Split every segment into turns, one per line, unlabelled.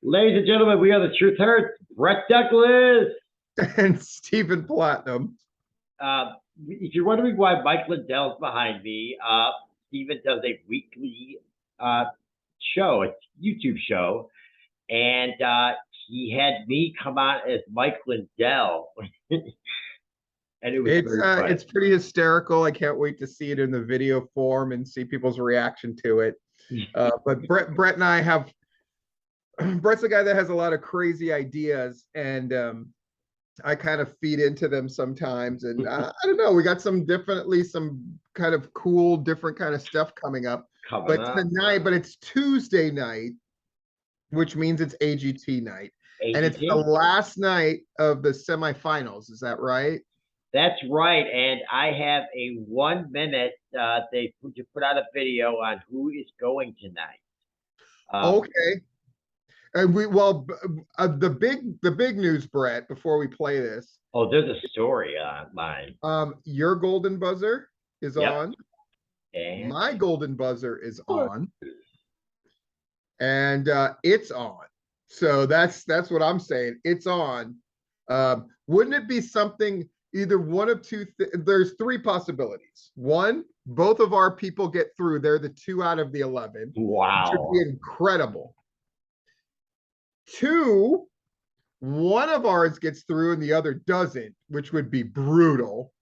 Ladies and gentlemen, we are the Truth Hurts. Brett Douglas.
And Stephen Platinum.
If you're wondering why Mike Lindell's behind me, Stephen does a weekly show, a YouTube show, and he had me come on as Mike Lindell. And it was
it's pretty hysterical. I can't wait to see it in the video form and see people's reaction to it. But Brett and I have Brett's the guy that has a lot of crazy ideas, and I kind of feed into them sometimes. And I don't know, we got some kind of cool, different kind of stuff coming up. Tonight, but it's Tuesday night, which means it's AGT night. AGT? And it's the last night of the semifinals. Is that right?
That's right. And I have a 1 minute, they put out a video on who is going tonight.
Okay. And the big news, Brett, before we play this.
Oh, there's a story online.
Your golden buzzer is on.
And
my golden buzzer is on. And it's on. So that's what I'm saying. It's on. Wouldn't it be something, either one of two, there's three possibilities. One, both of our people get through. They're the 2 out of the 11.
Wow.
Which would be incredible. 2, one of ours gets through and the other doesn't, which would be brutal.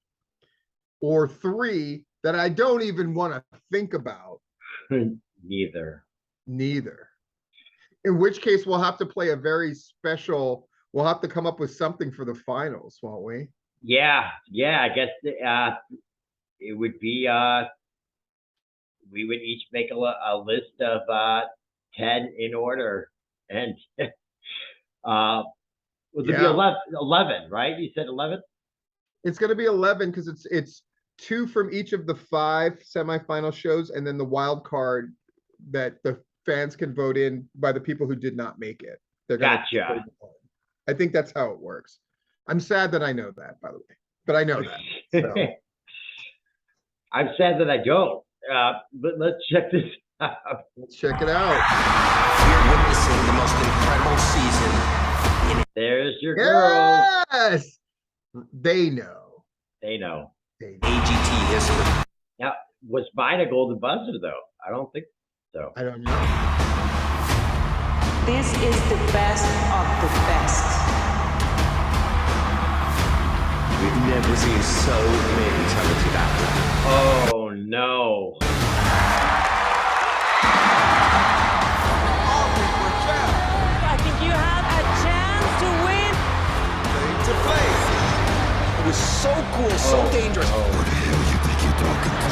Or 3, that I don't even want to think about.
Neither.
In which case, we'll have to play a very special, we'll have to come up with something for the finals, won't we?
Yeah, I guess it would be, we would each make a list of 10 in order. And would it be 11, right? You said 11?
It's going to be 11 because it's 2 from each of the 5 semifinal shows, and then the wild card that the fans can vote in by the people who did not make it.
Gotcha.
I think that's how it works. I'm sad that I know that, by the way, but I know that. So.
I'm sad that I don't. But let's check this out.
Let's check it out.
We're witnessing the most incredible season.
There's your girls.
Yes! They know.
AGT history.
Now, was mine a golden buzzer, though? I don't think so.
I don't know.
This is the best of the best.
We've never seen so many talented athletes.
Oh, no.
I think you have a chance to win.
To play. It was so cool, so dangerous.
What the hell you think you're talking to?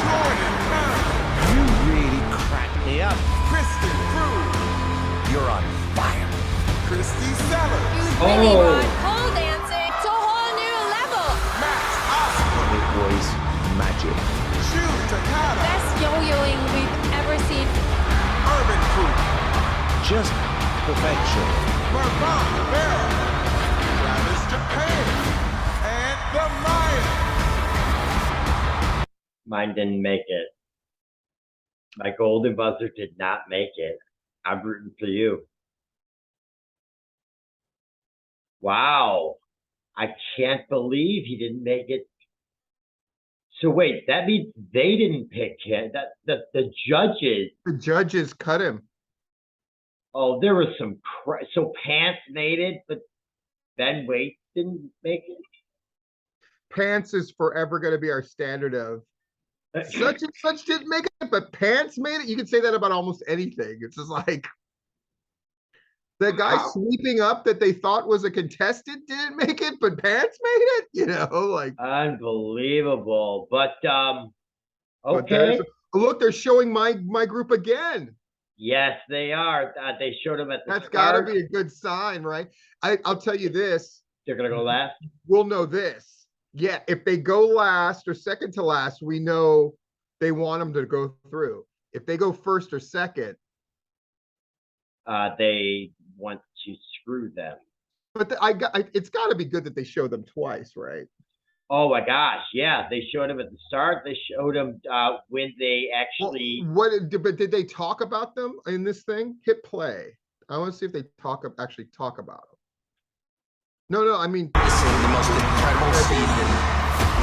You really cracked me up.
Kristen Cruz.
You're on fire.
Christy Sellers.
Really brought pole dancing to a whole new level.
Max Oscar.
It was magic.
Shu Takada.
Best yo-yoing we've ever seen.
Urban Crew.
Just perfection.
Mervan Rivera. Travis Japan. And the Maya.
Mine didn't make it. My golden buzzer did not make it. I'm rooting for you. Wow. I can't believe he didn't make it. So wait, that means they didn't pick him. The judges.
The judges cut him.
Oh, there was some so Pants made it, but Ben Waite didn't make it.
Pants is forever going to be our standard of such and such didn't make it, but Pants made it. You can say that about almost anything. It's just like the guy sweeping up that they thought was a contestant didn't make it, but Pants made it. You know, like
unbelievable. But okay.
But look, they're showing my group again.
Yes, they are. They showed them at the
That's got to be a good sign, right? I'll tell you this.
They're going to go last?
We'll know this. Yeah, if they go last or second to last, we know they want them to go through. If they go first or second,
they want to screw them.
But it's got to be good that they show them twice, right?
Oh my gosh, yeah, they showed them at the start. They showed them when they actually.
But did they talk about them in this thing? Hit play. I want to see if they actually talk about them. No, I mean,
This is the most incredible season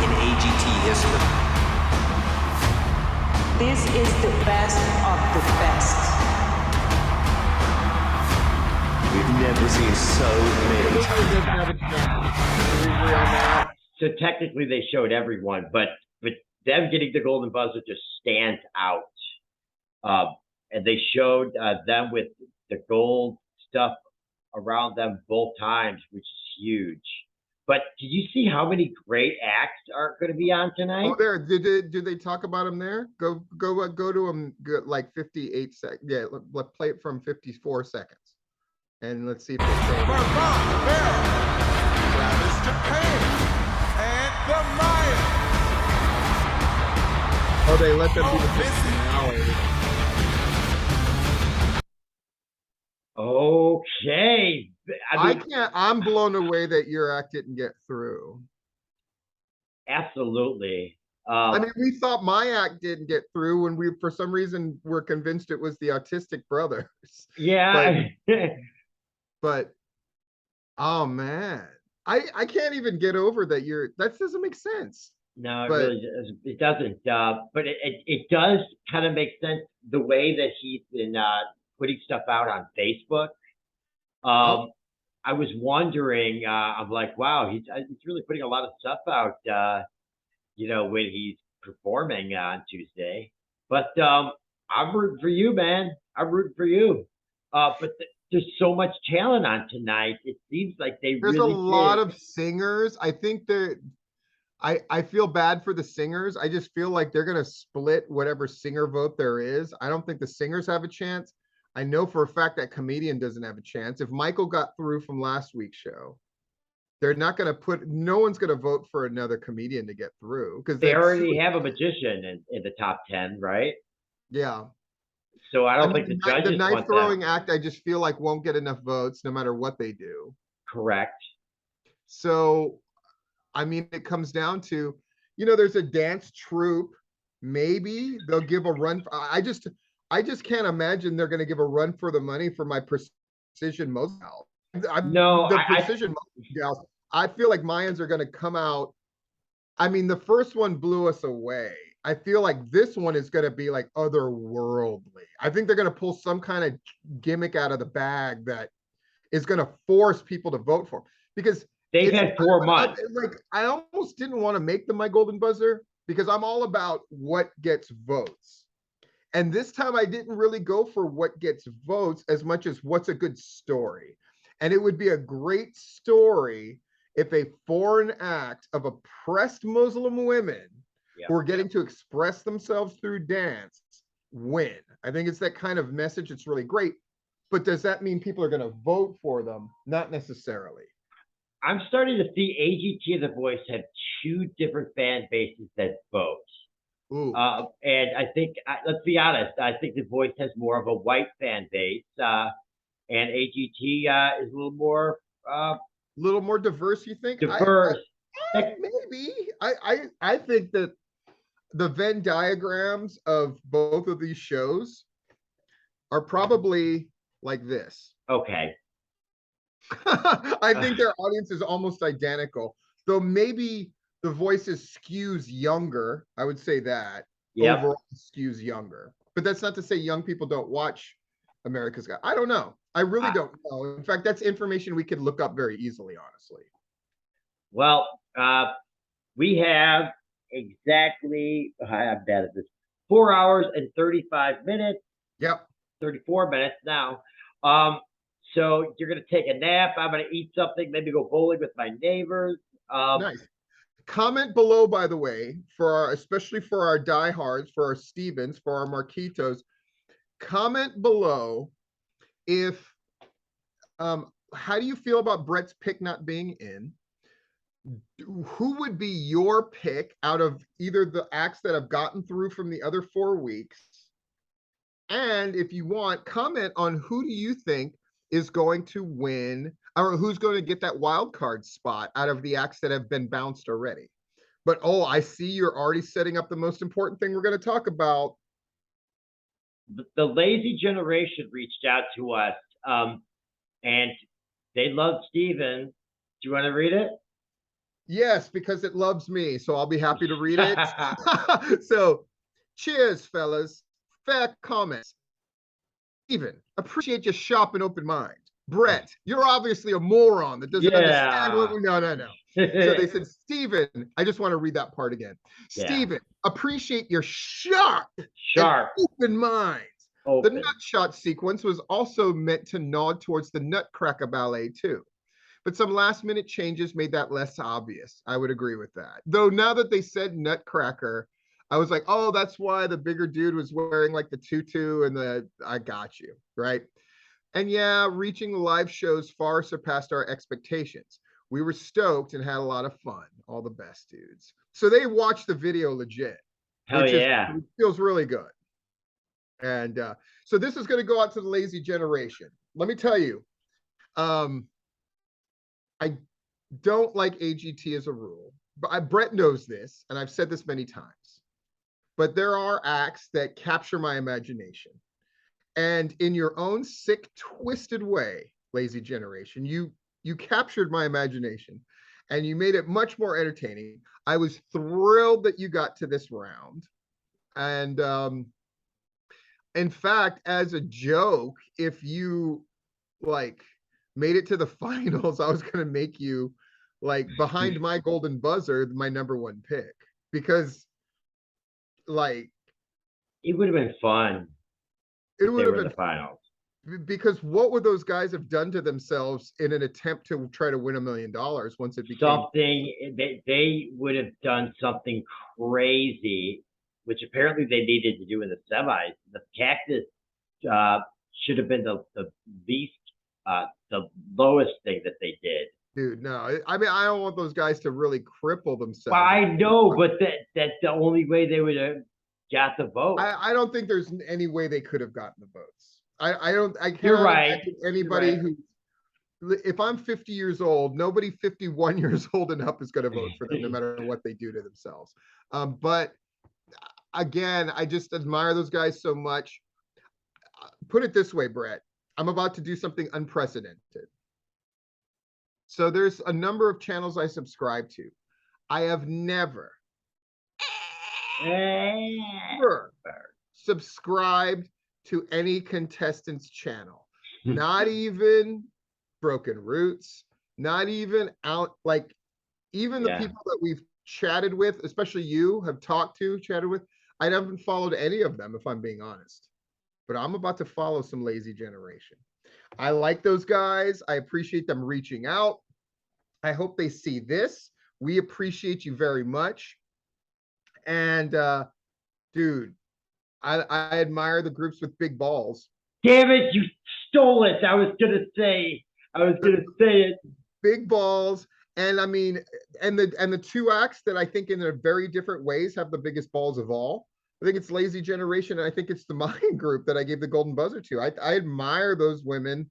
in AGT history.
This is the best of the best.
We've never seen so many
doesn't have a chance. We agree on that.
So technically, they showed everyone, but them getting the golden buzzer just stands out. And they showed them with the gold stuff around them both times, which is huge. But did you see how many great acts are going to be on tonight?
Oh, there. Did they talk about them there? Go to them like 58 seconds. Yeah, let's play it from 54 seconds. And let's see if they say
Vermont, Barrett, Travis Japan, and the Mayan.
Oh, they let them do the
Oh, listen.
finale.
Okay. I mean,
I'm blown away that your act didn't get through.
absolutely.
I mean, we thought my act didn't get through when we, for some reason, were convinced it was the autistic brothers.
Yeah.
But oh man, I can't even get over that that doesn't make sense.
No, it
But-
really doesn't. It doesn't. But it does kind of make sense the way that he's been putting stuff out on Facebook. I was wondering. I'm like, wow, he's really putting a lot of stuff out. When he's performing on Tuesday. But I'm rooting for you, man. I'm rooting for you. But there's so much talent on tonight. It seems like
There's
really
a lot
did.
of singers. I think I feel bad for the singers. I just feel like they're gonna split whatever singer vote there is. I don't think the singers have a chance. I know for a fact that comedian doesn't have a chance. If Michael got through from last week's show, they're not gonna no one's gonna vote for another comedian to get through because
They already have a magician in the top 10, right?
yeah.
So I don't
I mean,
think the judges
knife
want
throwing
them.
act, I just feel like won't get enough votes no matter what they do.
Correct.
So, I mean, it comes down to, there's a dance troupe. Maybe they'll give a run. I just can't imagine they're going to give a run for the money for my precision moselle.
No,
the precision gals. I feel like Mayans are going to come out. I mean, the first one blew us away. I feel like this one is going to be like otherworldly. I think they're going to pull some kind of gimmick out of the bag that is going to force people to vote for, because
they've had 4 months.
I almost didn't want to make them my golden buzzer because I'm all about what gets votes. And this time I didn't really go for what gets votes as much as what's a good story. And it would be a great story if a foreign act of oppressed Muslim women who are getting to express themselves through dance win. I think it's that kind of message. It's really great. But does that mean people are going to vote for them? Not necessarily.
I'm starting to see AGT and The Voice have 2 different fan bases that vote.
Ooh.
And I think, let's be honest, I think The Voice has more of a white fan base, and AGT is a little more
Diverse, you think?
diverse.
Maybe. I think that the Venn diagrams of both of these shows are probably like this.
Okay.
I think their audience is almost identical, though maybe The Voices skews younger. I would say that overall skews younger, but that's not to say young people don't watch America's Got. I don't know. I really don't know. In fact, that's information we could look up very easily, honestly.
Well, we have exactly, I'm bad at this, 4 hours and 35 minutes.
Yep.
34 minutes now. So you're going to take a nap. I'm going to eat something, maybe go bowling with my neighbors.
Nice. Comment below, by the way, especially for our diehards, for our Stevens, for our Marquitos. Comment below if how do you feel about Brett's pick not being in? Who would be your pick out of either the acts that have gotten through from the other 4 weeks? And if you want, comment on who do you think is going to win, or who's going to get that wild card spot out of the acts that have been bounced already. But I see you're already setting up the most important thing we're going to talk about.
The lazy generation reached out to us And they love Steven. Do you want to read it?
Yes, because it loves me, so I'll be happy to read it. So, cheers, fellas. Fair comments. Steven, appreciate your sharp and open mind. Brett, you're obviously a moron that doesn't understand what we. No. So they said, Steven, I just want to read that part again.
Yeah.
Steven, appreciate your sharp
Sharp.
and open mind.
Open.
The nut shot sequence was also meant to nod towards the Nutcracker ballet too. But some last minute changes made that less obvious. I would agree with that. Though now that they said Nutcracker, I was like, oh, that's why the bigger dude was wearing like the tutu and I got you, right? And yeah, reaching the live shows far surpassed our expectations. We were stoked and had a lot of fun. All the best, dudes. So they watched the video legit.
Hell yeah.
It feels really good. And so this is going to go out to the lazy generation. Let me tell you, I don't like AGT as a rule, but Brett knows this, and I've said this many times. But there are acts that capture my imagination. And in your own sick, twisted way, lazy generation, you captured my imagination and you made it much more entertaining. I was thrilled that you got to this round. And in fact, as a joke, if you like made it to the finals, I was going to make you like behind my golden buzzer, my #1 pick, because like
it would have been fun.
It would have been
the finals.
Because what would those guys have done to themselves in an attempt to try to win $1 million once it became
something? They would have done something crazy, which apparently they needed to do in the semis. The cactus should have been the least, the lowest thing that they did.
Dude, no, I mean, I don't want those guys to really cripple themselves.
Well, I know, but that's the only way they would have got the vote.
I don't think there's any way they could have gotten the votes. I can't.
You're right.
Anybody who, if I'm 50 years old, nobody 51 years old and up is going to vote for them, no matter what they do to themselves. But again, I just admire those guys so much. Put it this way, Brett, I'm about to do something unprecedented. So there's a number of channels I subscribe to. I have never subscribed to any contestants channel, not even Broken Roots, not even out, like even the people that we've chatted with, especially you have chatted with, I haven't followed any of them, if I'm being honest. But I'm about to follow some lazy generation. I like those guys. I appreciate them reaching out. I hope they see this. We appreciate you very much. And dude, I admire the groups with big balls.
Damn it, you stole it. I was gonna say it.
Big balls. And I mean, and the two acts that I think in their very different ways have the biggest balls of all. I think it's Lazy Generation, and I think it's the Mind Group that I gave the golden buzzer to. I admire those women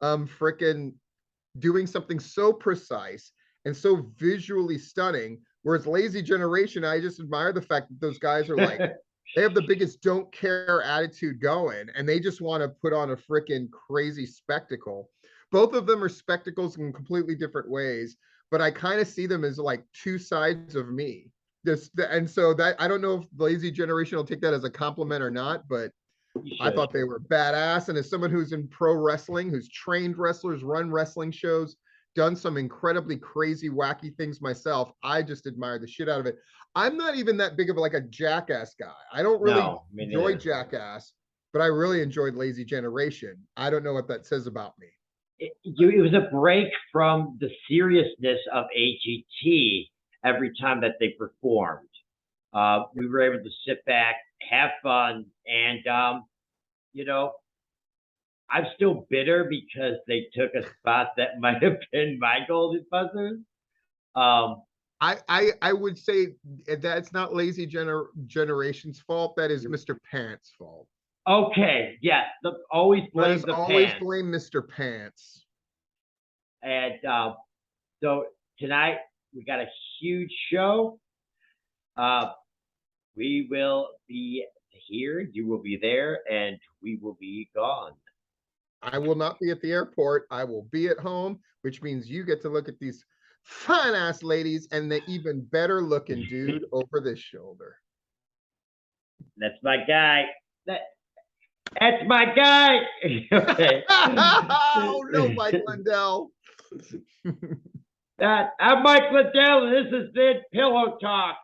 frickin' doing something so precise and so visually stunning. Whereas Lazy Generation, I just admire the fact that those guys are like, they have the biggest don't care attitude going, and they just want to put on a freaking crazy spectacle. Both of them are spectacles in completely different ways, but I kind of see them as like two sides of me. And so that, I don't know if Lazy Generation will take that as a compliment or not, but I thought they were badass. And as someone who's in pro wrestling, who's trained wrestlers, run wrestling shows, done some incredibly crazy, wacky things myself, I just admire the shit out of it. I'm not even that big of like a Jackass guy. I don't really enjoy Jackass, but I really enjoyed Lazy Generation. I don't know what that says about me.
It was a break from the seriousness of AGT every time that they performed. We were able to sit back, have fun, and you know, I'm still bitter because they took a spot that might have been my golden buzzers.
I would say that's not Lazy Generation's fault. That is Mr. Pants' fault.
Okay, yes, always blame the
always
pants.
blame Mr. Pants.
And so tonight we got a huge show. We will be here, you will be there, and we will be gone.
I will not be at the airport. I will be at home, which means you get to look at these fine ass ladies and the even better looking dude over this shoulder.
That's my guy. That's my guy. Okay.
Oh no, Mike Lindell.
I'm Mike Liddell, and this has been Pillow Talk.